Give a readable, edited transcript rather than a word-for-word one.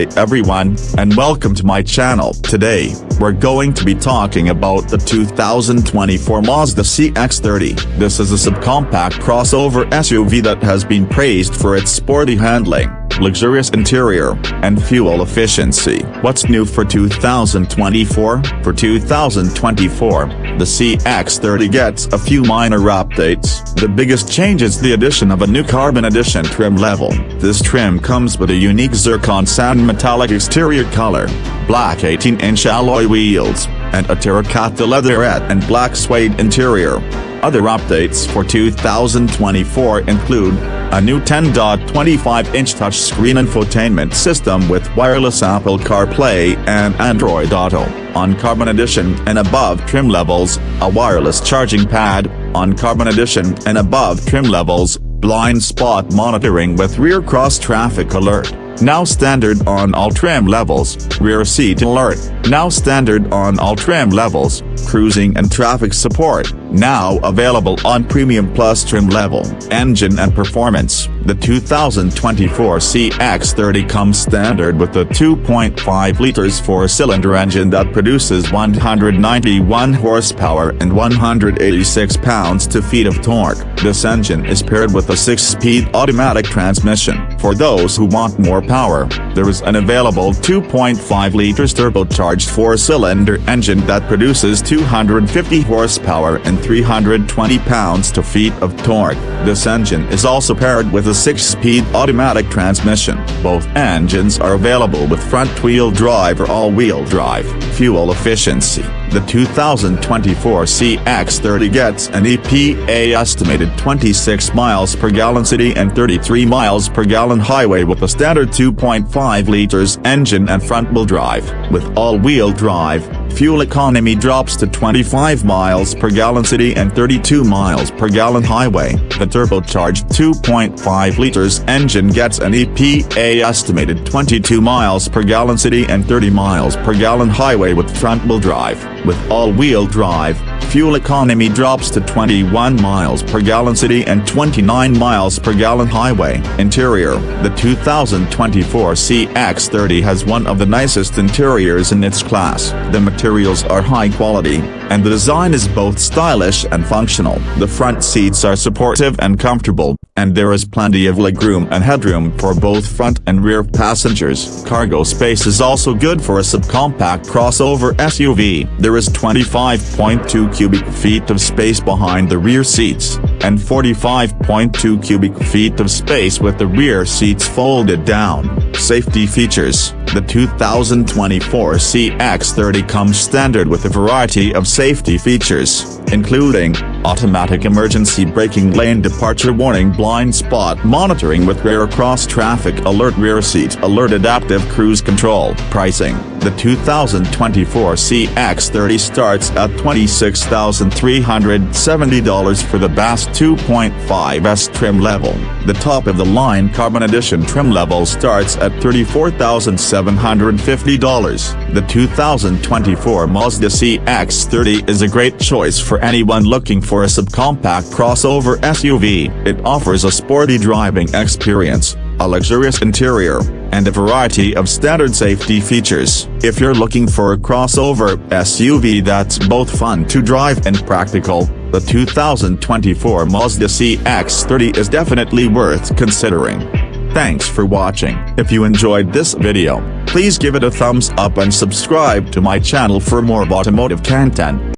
day everyone, and welcome to my channel. Today, we're going to be talking about the 2024 Mazda CX-30. This is a subcompact crossover SUV that has been praised for its sporty handling, luxurious interior, and fuel efficiency. What's new for 2024? For 2024, the CX-30 gets a few minor updates. The biggest change is the addition of a new Carbon Edition trim level. This trim comes with a unique zircon sand metallic exterior color, black 18-inch alloy wheels, and a terracotta leatherette and black suede interior. Other updates for 2024 include a new 10.25-inch touchscreen infotainment system with wireless Apple CarPlay and Android Auto. On Carbon Edition and above trim levels, a wireless charging pad. On Carbon Edition and above trim levels, blind spot monitoring with rear cross-traffic alert. Now standard on all trim levels. Rear seat alert, now standard on all trim levels. Cruising and traffic support, now available on Premium Plus trim level. Engine and performance. The 2024 CX-30 comes standard with a 2.5 liters four-cylinder engine that produces 191 horsepower and 186 pounds-feet of torque. This engine is paired with a 6-speed automatic transmission. For those who want more power, there is an available 2.5 liters turbocharged four-cylinder engine that produces 250 horsepower and 320 pounds-feet of torque. This engine is also paired with a 6-speed automatic transmission. Both engines are available with front-wheel drive or all-wheel drive. Fuel efficiency. The 2024 CX-30 gets an EPA estimated 26 miles per gallon city and 33 miles per gallon highway with a standard 2.5 liters engine and front-wheel drive. With all-wheel drive, fuel economy drops to 25 miles per gallon city and 32 miles per gallon highway. The turbocharged 2.5 liters engine gets an EPA estimated 22 miles per gallon city and 30 miles per gallon highway with front-wheel drive. With all-wheel drive, fuel economy drops to 21 miles per gallon city and 29 miles per gallon highway. Interior. The 2024 CX-30 has one of the nicest interiors in its class. The materials are high quality, and the design is both stylish and functional. The front seats are supportive and comfortable, and there is plenty of legroom and headroom for both front and rear passengers. Cargo space is also good for a subcompact crossover SUV. There is 25.2 cubic feet of space behind the rear seats, and 45.2 cubic feet of space with the rear seats folded down. Safety features. The 2024 CX-30 comes standard with a variety of safety features, including automatic emergency braking, lane departure warning, blind spot monitoring with rear cross-traffic alert, rear seat alert, adaptive cruise control. Pricing. The 2024 CX-30 starts at $26,370 for the Bass 2.5S trim level. The top-of-the-line Carbon Edition trim level starts at $34,750. The 2024 Mazda CX-30 is a great choice for anyone looking for a subcompact crossover SUV. It offers a sporty driving experience, a luxurious interior, and a variety of standard safety features. If you're looking for a crossover SUV that's both fun to drive and practical, the 2024 Mazda CX-30 is definitely worth considering. Thanks for watching. If you enjoyed this video, please give it a thumbs up and subscribe to my channel for more automotive content.